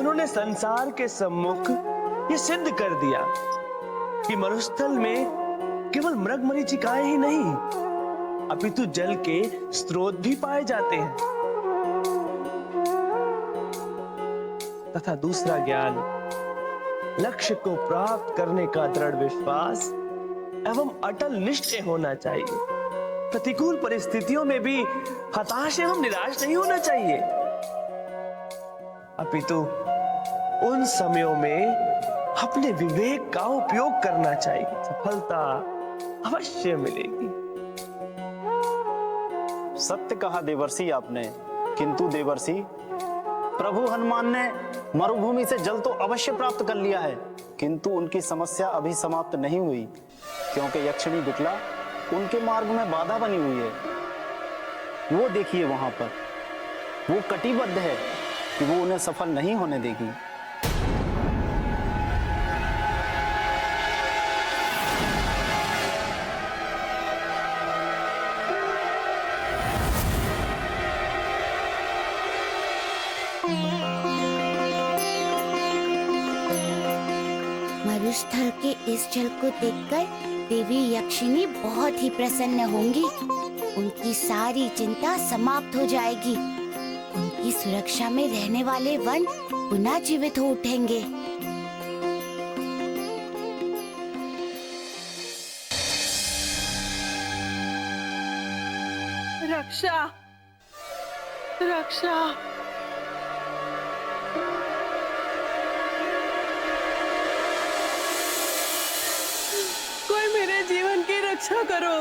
उन्होंने संसार के सम्मुख ये सिद्ध कर दिया कि मरुस्थल में केवल मृग मरीचिकाएं ही नहीं, अपितु जल के स्रोत भी पाए जाते हैं। तथा दूसरा ज्ञान, लक्ष्य को प्राप्त करने का दृढ़ विश्वास एवं अटल निश्चय होना चाहिए। प्रतिकूल परिस्थितियों में भी हताश एवं निराश नहीं होना चाहिए, अपितु उन समयों में अपने विवेक का उपयोग करना चाहिए। सफलता अवश्य मिलेगी। सत्य कहा देवर्षि आपने, किंतु देवर्षि प्रभु हनुमान ने मरुभूमि से जल तो अवश्य प्राप्त कर लिया है, किंतु उनकी समस्या अभी समाप्त नहीं हुई, क्योंकि यक्षिणी विकला उनके मार्ग में बाधा बनी हुई है। वो देखिए वहां पर, वो कटिबद्ध है कि वो उन्हें सफल नहीं होने देगी। मरुस्थल के इस जल को देखकर देवी यक्षिणी बहुत ही प्रसन्न होंगी। उनकी सारी चिंता समाप्त हो जाएगी। उनकी सुरक्षा में रहने वाले वन पुनः जीवित हो उठेंगे। रक्षा, रक्षा। कोई मेरे जीवन की रक्षा करो,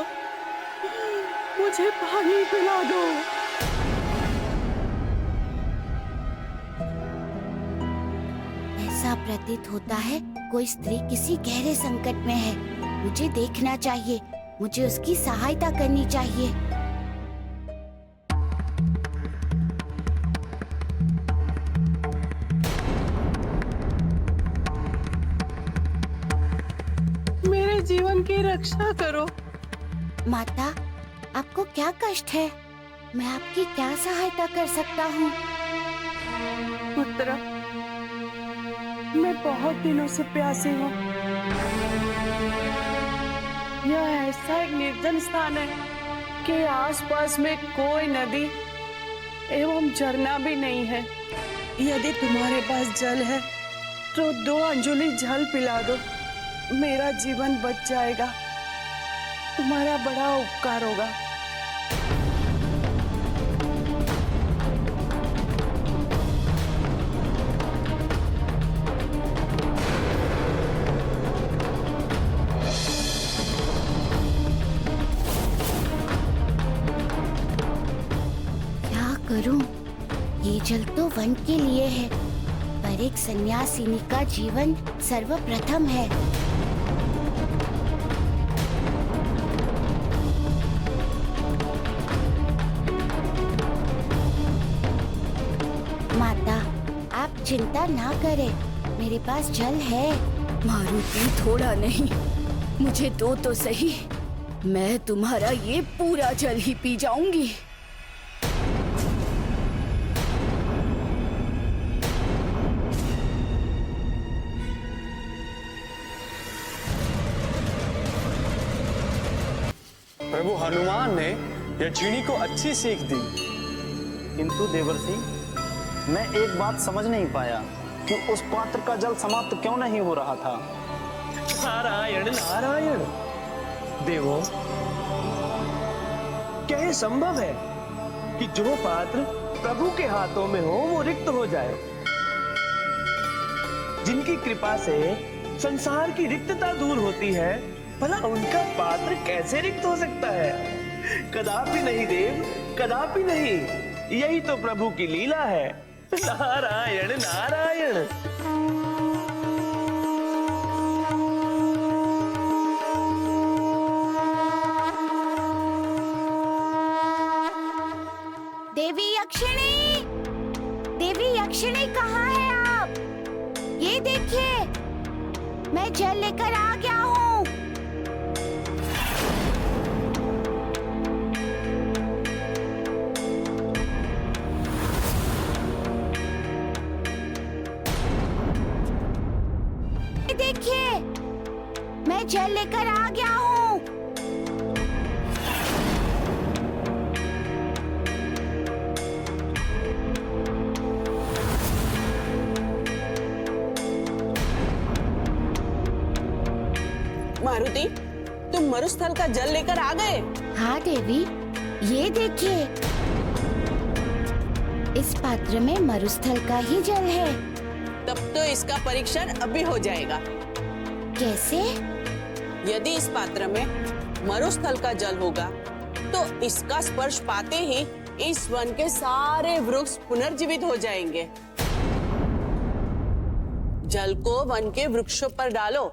मुझे पानी पिला दो। ऐसा प्रतीत होता है कोई स्त्री किसी गहरे संकट में है। मुझे देखना चाहिए, मुझे उसकी सहायता करनी चाहिए। मेरे जीवन की रक्षा करो। माता, आपको क्या कष्ट है? मैं आपकी क्या सहायता कर सकता हूँ? पुत्र, मैं बहुत दिनों से प्यासी हूँ। यह ऐसा एक निर्जन स्थान है कि आसपास में कोई नदी एवं झरना भी नहीं है। यदि तुम्हारे पास जल है तो 2 अंजुलि जल पिला दो, मेरा जीवन बच जाएगा। तुम्हारा बड़ा उपकार होगा। क्या करूं? ये जल तो वन के लिए है, पर एक सन्यासिनी का जीवन सर्वप्रथम है। माता, आप चिंता ना करें, मेरे पास जल है। मारुति, थोड़ा नहीं, मुझे दो तो सही। मैं तुम्हारा ये पूरा जल ही पी जाऊंगी। प्रभु हनुमान ने यक्षिणी को अच्छी सीख दी, किंतु देवर्षि मैं एक बात समझ नहीं पाया कि उस पात्र का जल समाप्त क्यों नहीं हो रहा था। नारायण नारायण। देवो, क्या ये संभव है कि जो पात्र प्रभु के हाथों में हो वो रिक्त हो जाए? जिनकी कृपा से संसार की रिक्तता दूर होती है, भला उनका पात्र कैसे रिक्त हो सकता है? कदापि नहीं देव, कदापि नहीं। यही तो प्रभु की लीला है। नारायण नारायण। देवी यक्षिणी, देवी यक्षिणी कहाँ है आप? ये देखिए, मैं जल लेकर आ गया हूँ। मैं जल लेकर आ गया हूँ। मारुति, तुम मरुस्थल का जल लेकर आ गए? हाँ देवी, ये देखिए, इस पात्र में मरुस्थल का ही जल है। तब तो इसका परीक्षण अभी हो जाएगा। कैसे? यदि इस पात्र में मरुस्थल का जल होगा तो इसका स्पर्श पाते ही इस वन के सारे वृक्ष पुनर्जीवित हो जाएंगे। जल को वन के वृक्षों पर डालो।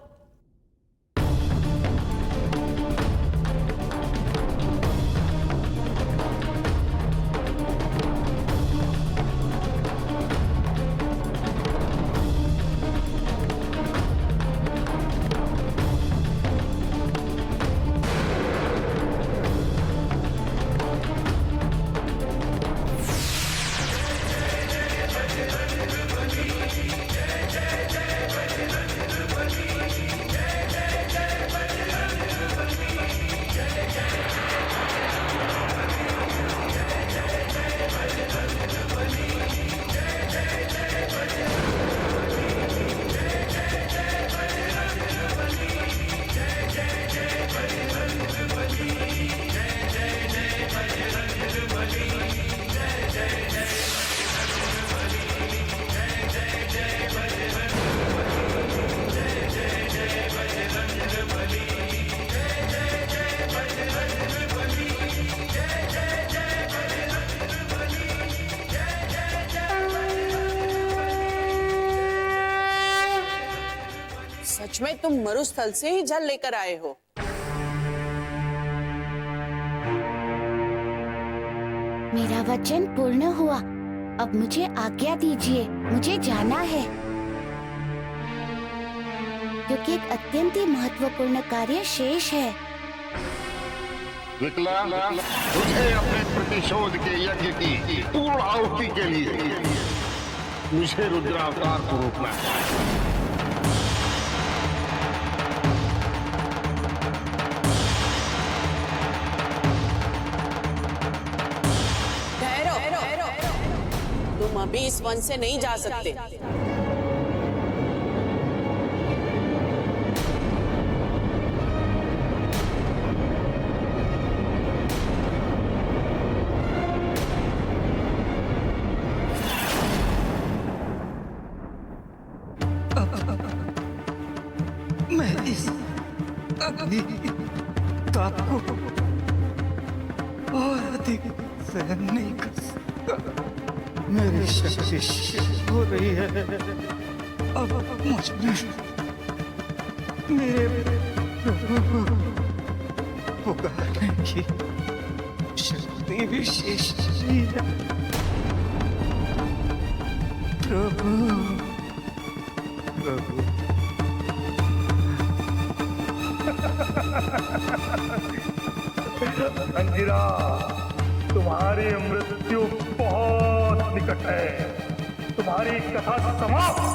सच में तुम मरुस्थल से ही जल लेकर आए हो? मेरा वचन पूर्ण हुआ। अब मुझे आज्ञा दीजिए, मुझे जाना है, क्योंकि एक अत्यंत ही महत्वपूर्ण कार्य शेष है। विकलांग, तुझे अपने प्रतिशोध के यज्ञ की पूर्ण आहुति के लिए मुझे रुद्रावतार को रोकना है। तुम अभी इस वन से नहीं जा सकते। मैं इस अग्नि ताप को और अधिक सहन नहीं कर सकता। मेरी शक्ति हो रही है। अब मुझ में मेरे प्रभु को पुकारने की शक्ति भी शेष नहीं है। प्रभु, प्रभु। अंजिरा, तुम्हारी मृत्यु बहुत निकट है। तुम्हारी कथा समाप्त।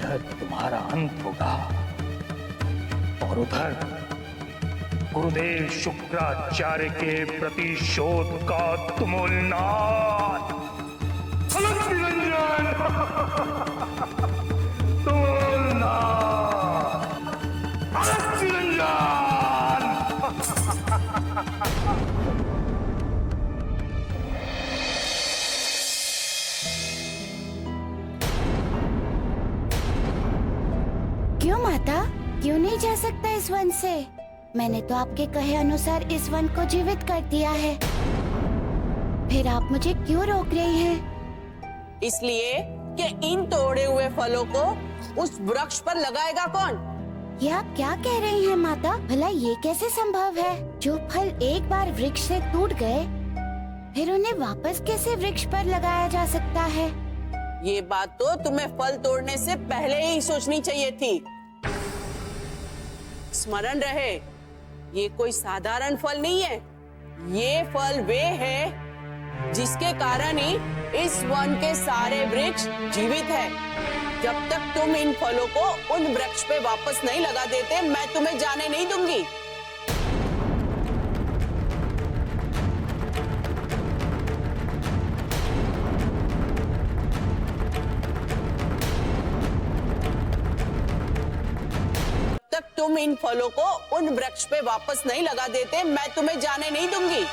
यह तुम्हारा अंत होगा। और उधर गुरुदेव शुक्राचार्य के प्रतिशोध का तुमुल नाद। अलग निरंजन। तुमुल नाद। अलग निरंजन। क्यों माता, क्यों नहीं जा सकता इस वन से? मैंने तो आपके कहे अनुसार इस वन को जीवित कर दिया है। फिर आप मुझे क्यों रोक रही हैं? इसलिए कि इन तोड़े हुए फलों को उस वृक्ष पर लगाएगा कौन? ये आप क्या कह रही हैं माता? भला ये कैसे संभव है? जो फल एक बार वृक्ष से टूट गए, फिर उन्हें वापस कैसे वृक्ष पर लगाया जा सकता है? ये बात तो तुम्हें फल तोड़ने से पहले ही सोचनी चाहिए थी। स्मरण रहे, ये कोई साधारण फल नहीं है। ये फल वे है जिसके कारण ही इस वन के सारे वृक्ष जीवित हैं। जब तक तुम इन फलों को उन वृक्ष पे वापस नहीं लगा देते, मैं तुम्हें जाने नहीं दूंगी। तुम इन फलों को उन वृक्ष पे वापस नहीं लगा देते, मैं तुम्हें जाने नहीं दूंगी।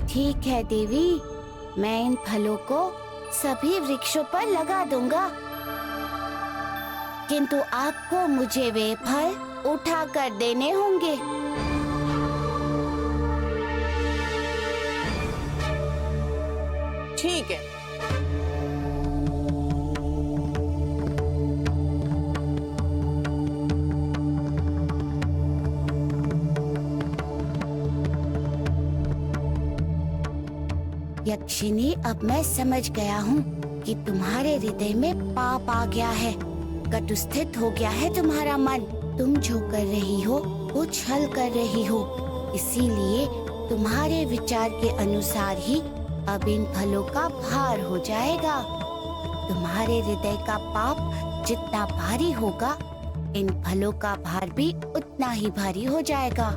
ठीक है देवी, मैं इन फलों को सभी वृक्षों पर लगा दूंगा, किंतु आपको मुझे वे फल उठा कर देने होंगे। ठीक है। यक्षिनी, अब मैं समझ गया हूँ कि तुम्हारे हृदय में पाप आ गया है, कटुस्थित हो गया है तुम्हारा मन। तुम जो कर रही हो वो छल कर रही हो, इसीलिए तुम्हारे विचार के अनुसार ही अब इन फलों का भार हो जाएगा। तुम्हारे हृदय का पाप जितना भारी होगा, इन फलों का भार भी उतना ही भारी हो जाएगा।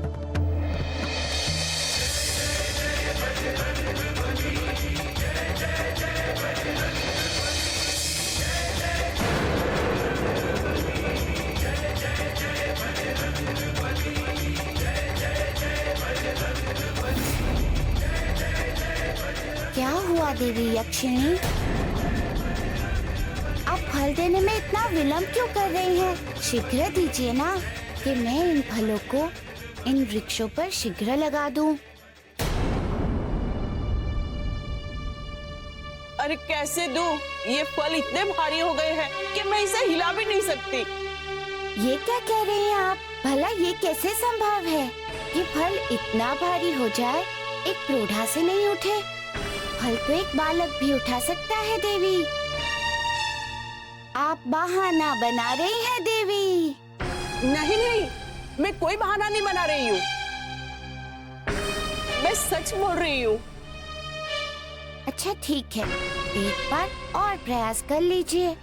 क्या हुआ देवी यक्षिणी? आप फल देने में इतना विलंब क्यों कर रही हैं? शीघ्र दीजिए ना, कि मैं इन फलों को इन वृक्षों पर शीघ्र लगा दूं। अरे कैसे दूं? ये फल इतने भारी हो गए हैं कि मैं इसे हिला भी नहीं सकती। ये क्या कह रही हैं आप? भला ये कैसे संभव है कि फल इतना भारी हो जाए, एक प्रौढ़ा से नहीं उठे? फल तो एक बालक भी उठा सकता है देवी। आप बहाना बना रही हैं देवी। नहीं नहीं, मैं कोई बहाना नहीं बना रही हूँ, मैं सच बोल रही हूँ। अच्छा ठीक है, एक बार और प्रयास कर लीजिए।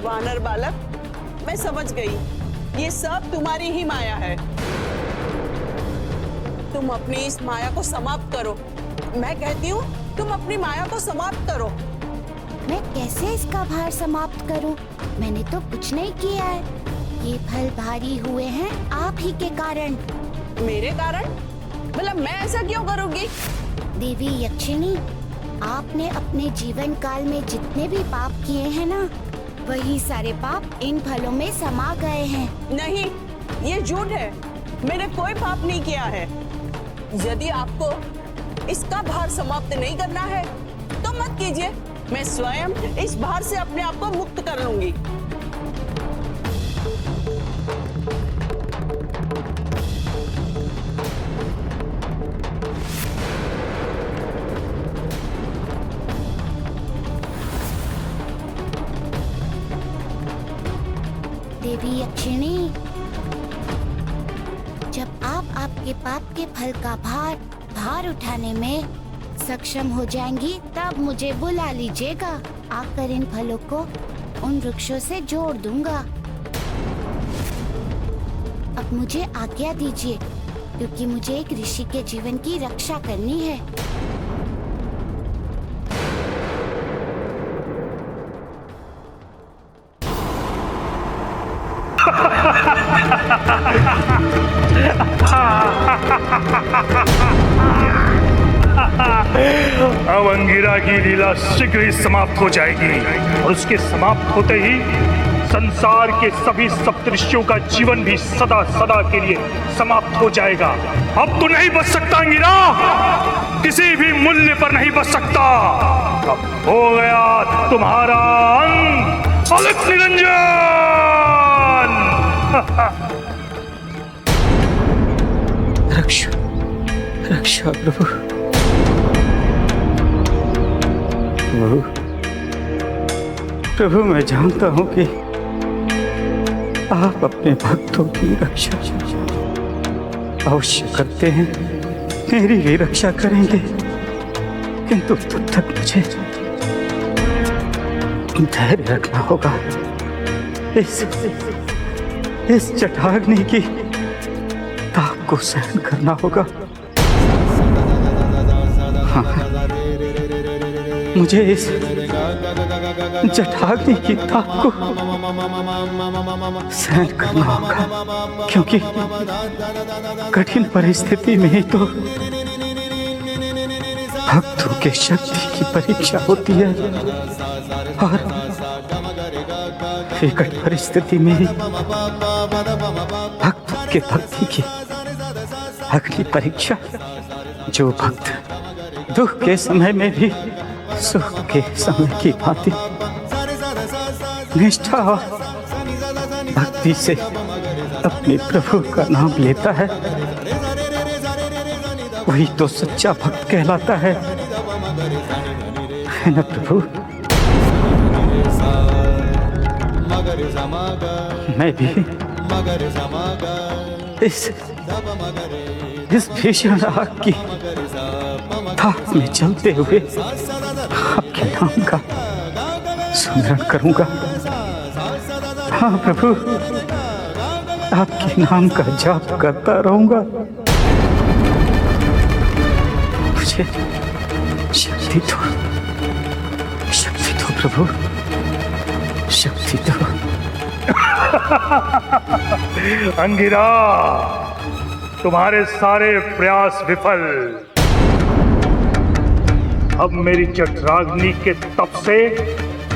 वानर बालक, मैं समझ गई, ये सब तुम्हारी ही माया है। तुम अपनी इस माया को समाप्त करो। मैं कहती हूँ तुम अपनी माया को समाप्त करो। मैं कैसे इसका भार समाप्त करूं? मैंने तो कुछ नहीं किया है। ये फल भारी हुए हैं आप ही के कारण। मेरे कारण? मतलब मैं ऐसा क्यों करूँगी? देवी यक्षिणी, आपने अपने जीवन काल में जितने भी पाप किए हैं ना, वही सारे पाप इन फलों में समा गए हैं। नहीं, ये झूठ है। मैंने कोई पाप नहीं किया है। यदि आपको इसका भार समाप्त नहीं करना है तो मत कीजिए। मैं स्वयं इस भार से अपने आप को मुक्त कर लूंगी। देवी यक्षिणी, जब आप आपके पाप के फल का भार उठाने में सक्षम हो जाएंगी, तब मुझे बुला लीजिएगा। आकर इन फलों को उन वृक्षों से जोड़ दूंगा। अब मुझे आज्ञा दीजिए, क्योंकि मुझे एक ऋषि के जीवन की रक्षा करनी है। अब अंगिरा की लीला शीघ्र ही समाप्त हो जाएगी और उसके समाप्त होते ही संसार के सभी सप्तऋषियों का जीवन भी सदा सदा के लिए समाप्त हो जाएगा। अब तो नहीं बच सकता अंगिरा, किसी भी मूल्य पर नहीं बच सकता। अब हो गया तुम्हारा अंत, अलख निरंजन। रक्षा रक्षा प्रभु। प्रभु प्रभु, मैं जानता हूं कि आप अपने भक्तों की रक्षा अवश्य करते हैं, मेरी भी रक्षा करेंगे, किंतु तब तक मुझे धैर्य रखना होगा। इस जटाग्नि की ताप को सहन करना होगा। हाँ, मुझे इस जटाग्नि की ताप को सहन करना होगा, क्योंकि कठिन परिस्थिति में ही तो भक्तों के शक्ति की परीक्षा होती है, और विकट परिस्थिति में ही भक्तों के भक्ति की अगली परीक्षा। जो भक्त दुख के समय में भी सुख के समय की भांति निष्ठा और भक्ति से अपने प्रभु का नाम लेता है, वही तो सच्चा भक्त कहलाता है ना प्रभु? मैं भी इस भीषण आग की ताप में चलते हुए आपके नाम का स्मरण करूंगा। हाँ प्रभु, आपके नाम का जाप करता रहूंगा। मुझे शक्ति दो प्रभु, शक्ति दो। अंगिरा, तुम्हारे सारे प्रयास विफल। अब मेरी जठराग्नि के तप से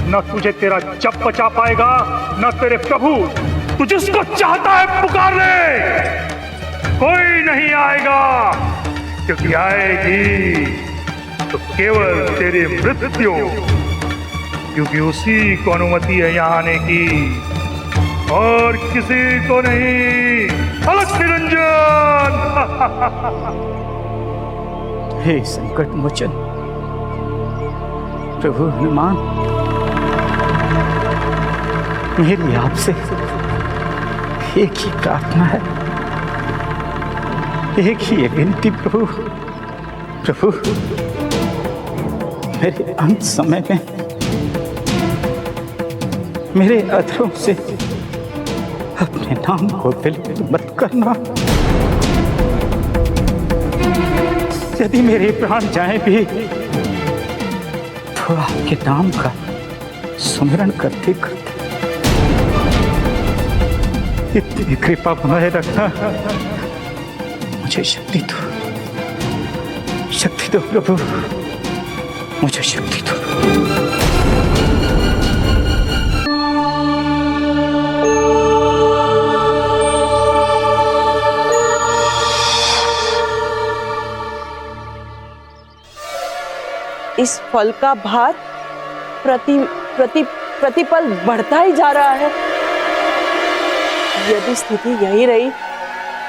न तुझे तेरा जप बचा पाएगा, न तेरे प्रभु। तू जिसको चाहता है पुकार ले, कोई नहीं आएगा, क्योंकि आएगी तो केवल तेरी मृत्यु, क्योंकि उसी को अनुमति है यहाँ आने की, और किसी को नहीं। अलख निरंजन। हे संकट मोचन प्रभु हनुमान, मेरी आपसे एक ही प्रार्थना है, एक ही विनती प्रभु। प्रभु, मेरे अंत समय में मेरे अधरों से अपने नाम को विलुप्त मत करना। यदि मेरे प्राण जाए भी तो आपके नाम का सुमिरन करते करते इतनी कृपा बनाए रखना। मुझे शक्ति दो प्रभु, मुझे शक्ति दो। इस फल का भार प्रतिपल बढ़ता ही जा रहा है। यदि स्थिति यही रही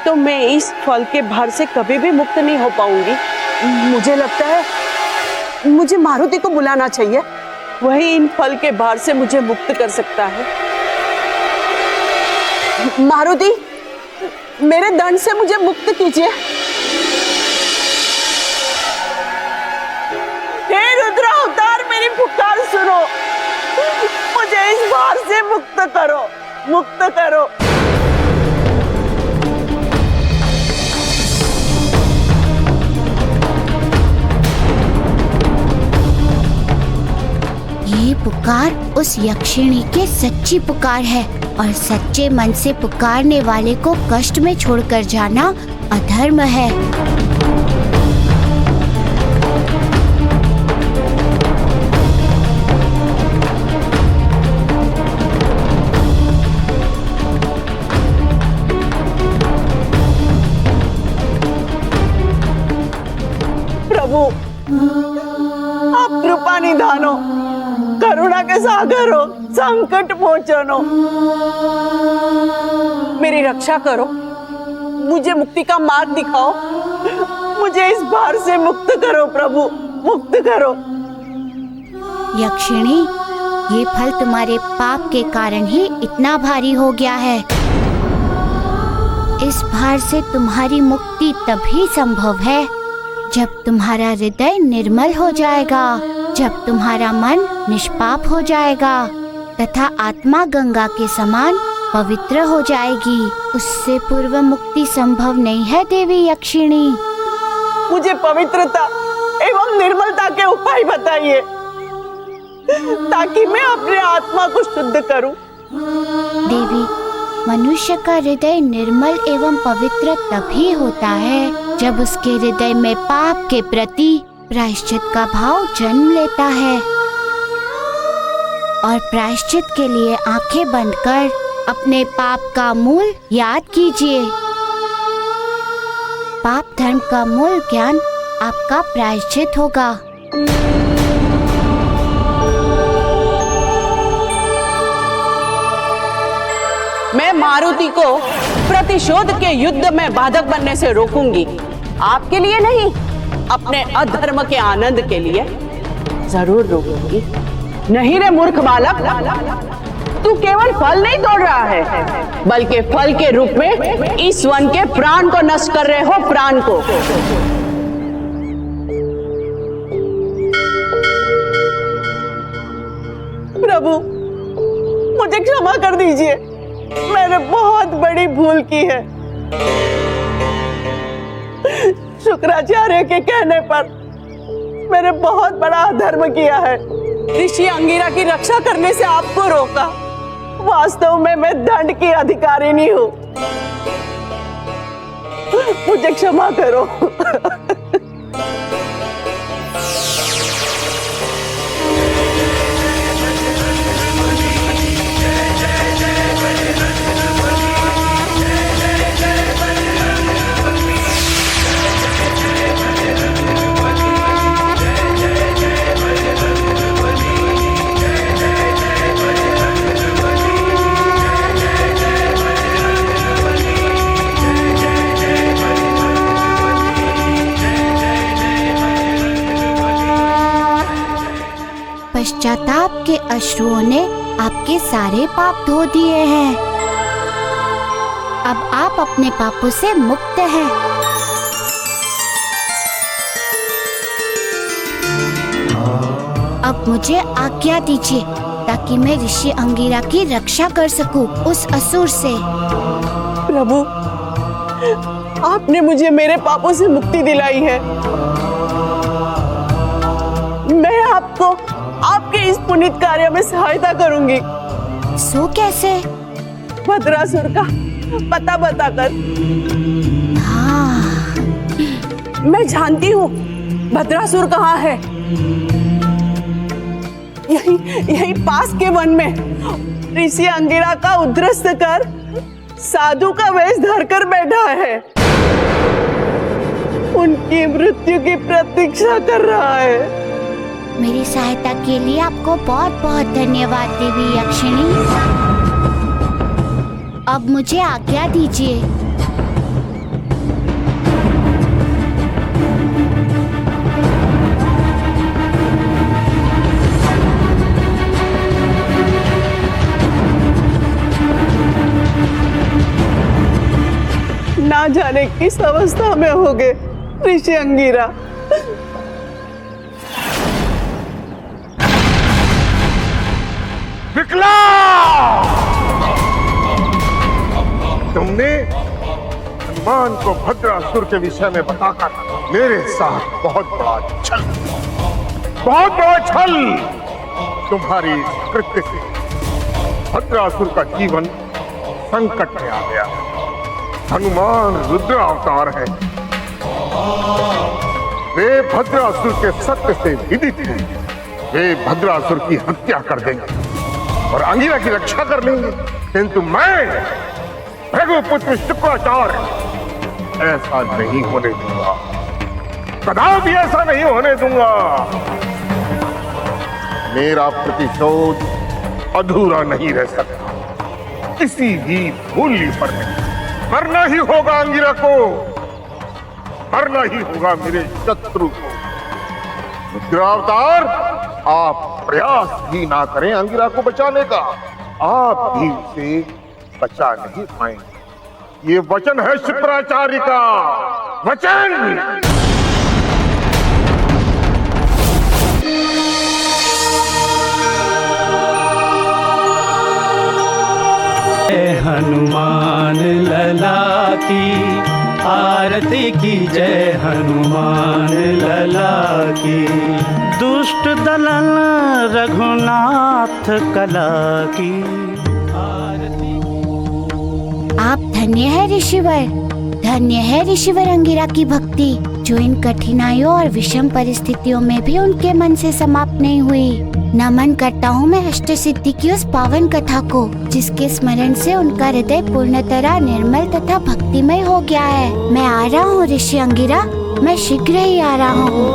तो मैं इस फल के भार से कभी भी मुक्त नहीं हो पाऊंगी। मुझे लगता है मुझे मारुति को बुलाना चाहिए, वही इन फल के भार से मुझे मुक्त कर सकता है। मारुति, मेरे दंड से मुझे मुक्त कीजिए। हे रुद्र अवतार, मेरी पुकार सुनो, मुझे इस भार से मुक्त करो, मुक्त करो। ये पुकार उस यक्षिणी के सच्ची पुकार है, और सच्चे मन से पुकारने वाले को कष्ट में छोड़कर जाना अधर्म है। प्रभु, आप कृपा कृपा निधानो, करुणा के सागर हो, संकट मोचन हो, मेरी रक्षा करो, मुझे मुक्ति का मार्ग दिखाओ, मुझे इस भार से मुक्त करो प्रभु, मुक्त करो। यक्षिणी, ये फल तुम्हारे पाप के कारण ही इतना भारी हो गया है। इस भार से तुम्हारी मुक्ति तभी संभव है जब तुम्हारा हृदय निर्मल हो जाएगा, जब तुम्हारा मन निष्पाप हो जाएगा तथा आत्मा गंगा के समान पवित्र हो जाएगी। उससे पूर्व मुक्ति संभव नहीं है देवी यक्षिणी। मुझे पवित्रता एवं निर्मलता के उपाय बताइए ताकि मैं अपने आत्मा को शुद्ध करूं। देवी, मनुष्य का हृदय निर्मल एवं पवित्र तभी होता है जब उसके हृदय में पाप के प्रति प्रायश्चित का भाव जन्म लेता है। और प्रायश्चित के लिए आंखें बंद कर अपने पाप का मूल याद कीजिए। पाप धर्म का मूल ज्ञान आपका प्रायश्चित होगा। मैं मारुति को प्रतिशोध के युद्ध में बाधक बनने से रोकूंगी, आपके लिए नहीं, अपने अधर्म के आनंद के लिए जरूर रोकूंगी। नहीं रे मूर्ख बालक, तू केवल फल नहीं तोड़ रहा है बल्कि फल के रूप में इस वन के प्राण को नष्ट कर रहे हो, प्राण को। प्रभु, मुझे क्षमा कर दीजिए, मैंने बहुत बड़ी भूल की है। शुक्राचार्य के कहने पर मैंने बहुत बड़ा अधर्म किया है। ऋषि अंगिरा की रक्षा करने से आपको रोका। वास्तव में मैं दंड की अधिकारिणी हूँ, मुझे क्षमा करो। पश्चाताप के अश्रुओं ने आपके सारे पाप धो दिए हैं। अब आप अपने पापों से मुक्त हैं। अब मुझे आज्ञा दीजिए ताकि मैं ऋषि अंगिरा की रक्षा कर सकूं उस असुर से। प्रभु, आपने मुझे मेरे पापों से मुक्ति दिलाई है। मैं आपको आपके इस पुनीत कार्य में सहायता करूंगी। सो कैसे? भद्रासुर का पता बताकर। हाँ, मैं जानती हूँ भद्रासुर कहाँ है। यही पास के वन में ऋषि अंगिरा का उद्ध्वस्त कर साधु का वेश धरकर बैठा है, उनकी मृत्यु की प्रतीक्षा कर रहा है। मेरी सहायता के लिए आपको बहुत बहुत धन्यवाद देवी यक्षिणी। अब मुझे आज्ञा दीजिए। ना जाने किस अवस्था में होगे ऋषि अंगिरा। विकला, तुमने हनुमान को भद्रासुर के विषय में बताकर मेरे साथ बहुत बड़ा छल तुम्हारी कृत्य से भद्रासुर का जीवन संकट में आ गया। हनुमान रुद्र अवतार है, वे भद्रासुर के सत्य से विदित हैं। वे भद्रासुर की हत्या कर देंगे और अंगिरा की रक्षा कर लेंगे, किंतु मैं भृगुपुत्र शुक्राचार्य ऐसा नहीं होने दूंगा, कदापि ऐसा नहीं होने दूंगा। मेरा प्रतिशोध अधूरा नहीं रह सकता। किसी भी मूल्य पर नहीं। मरना ही होगा अंगिरा को, मरना ही होगा मेरे शत्रु को। रुद्रावतार, आप प्रयास भी ना करें अंगिरा को बचाने का, आप भी उसे बचा नहीं पाएंगे। ये वचन है शुक्राचार्य का, वचन। हनुमान लला की आरती की जय, हनुमान लला की। दुष्ट दलन रघुनाथ कला की आरती। आप धन्य है ऋषिवर, धन्य है ऋषिवर अंगिरा की भक्ति, जो इन कठिनाइयों और विषम परिस्थितियों में भी उनके मन से समाप्त नहीं हुई। नमन करता हूँ मैं अष्ट सिद्धि की उस पावन कथा को, जिसके स्मरण से उनका हृदय पूर्णतः निर्मल तथा भक्तिमय हो गया है। मैं आ रहा हूँ ऋषि अंगिरा, मैं शीघ्र ही आ रहा हूँ।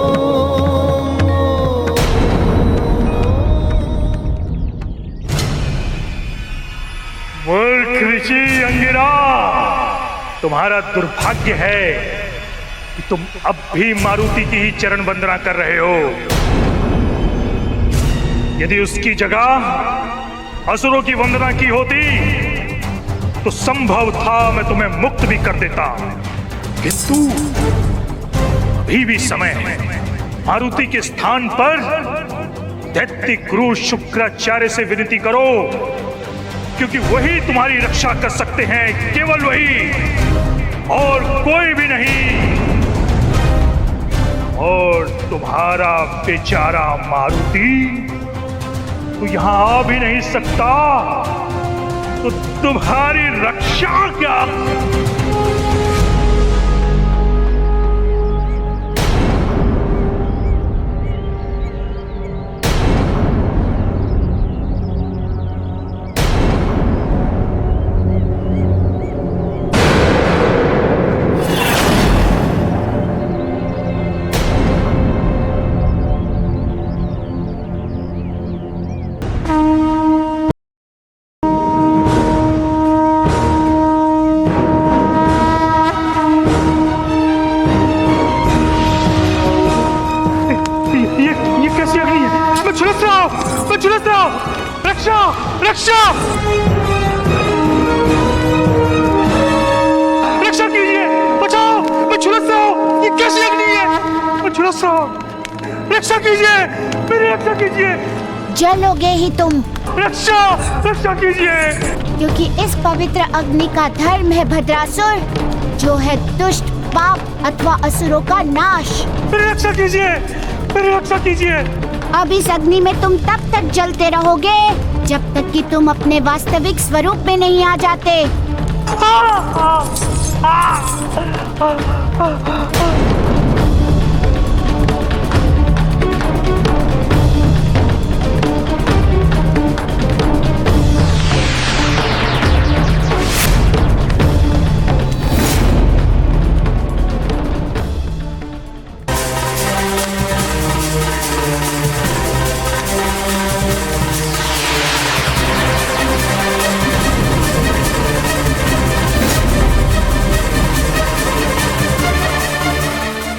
मूर्ख ऋषि अंगिरा, तुम्हारा दुर्भाग्य है कि तुम अब भी मारुति की ही चरण वंदना कर रहे हो। यदि उसकी जगह असुरों की वंदना की होती तो संभव था मैं तुम्हें मुक्त भी कर देता, किंतु अभी भी समय है। मारुति के स्थान पर दैत्य गुरु शुक्राचार्य से विनती करो, क्योंकि वही तुम्हारी रक्षा कर सकते हैं, केवल वही और कोई भी नहीं। और तुम्हारा बेचारा मारुति तो यहां आ भी नहीं सकता, तो तुम्हारी रक्षा क्या? रक्षा रक्षा रक्षा कीजिए, बचाओ, मैं झुलस रहा हूं। ये कैसी अग्नि है? मैं झुलस रहा हूं। रक्षा कीजिए, मेरी रक्षा कीजिए। जलोगे ही तुम। रक्षा रक्षा कीजिए। क्योंकि इस पवित्र अग्नि का धर्म है भद्रासुर, जो है दुष्ट, पाप अथवा असुरों का नाश। मेरी रक्षा कीजिए, मेरी रक्षा कीजिए। अब इस अग्नि में तुम तब तक जलते रहोगे जब तक कि तुम अपने वास्तविक स्वरूप में नहीं आ जाते।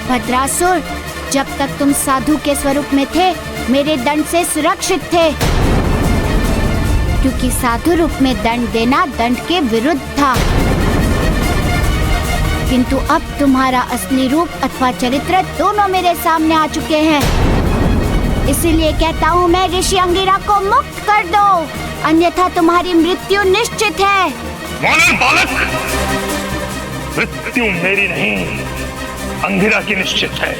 भद्रासुर, जब तक तुम साधु के स्वरूप में थे, मेरे दंड से सुरक्षित थे, क्योंकि साधु रूप में दंड देना दंड के विरुद्ध था। किंतु अब तुम्हारा असली रूप अथवा चरित्र दोनों मेरे सामने आ चुके हैं। इसीलिए कहता हूँ मैं, ऋषि अंगिरा को मुक्त कर दो, अन्यथा तुम्हारी मृत्यु निश्चित है। बालक, मृत्यु मेरी नहीं, अंगिरा की निश्चित है।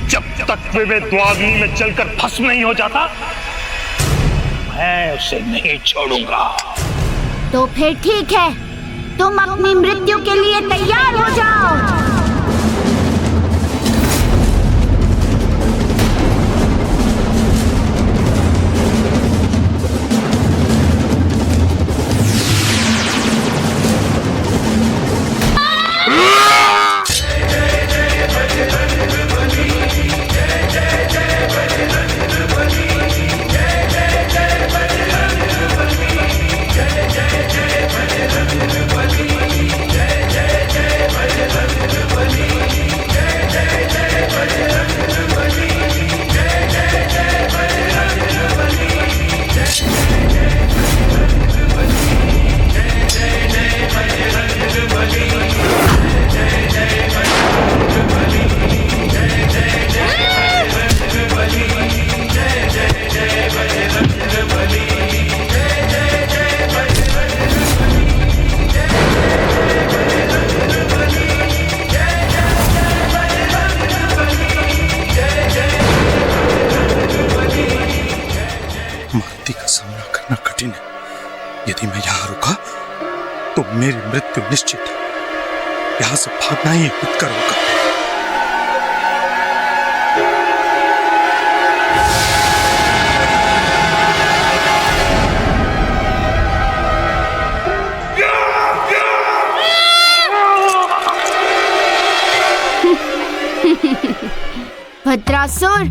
जब तक वे द्वाग्नि में जलकर भस्म नहीं हो जाता, मैं उसे नहीं छोड़ूंगा। तो फिर ठीक है, तुम अपनी मृत्यु के लिए तैयार हो जाओ। जय जय जय भागना कठिन है। यदि मैं यहाँ रुका तो मेरी मृत्यु निश्चित है। यहाँ से भागना ही हितकर होगा। भद्रासुर,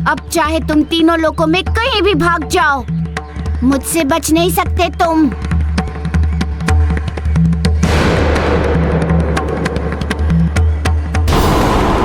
अब चाहे तुम तीनों लोकों में कहीं भी भाग जाओ, मुझसे बच नहीं सकते तुम।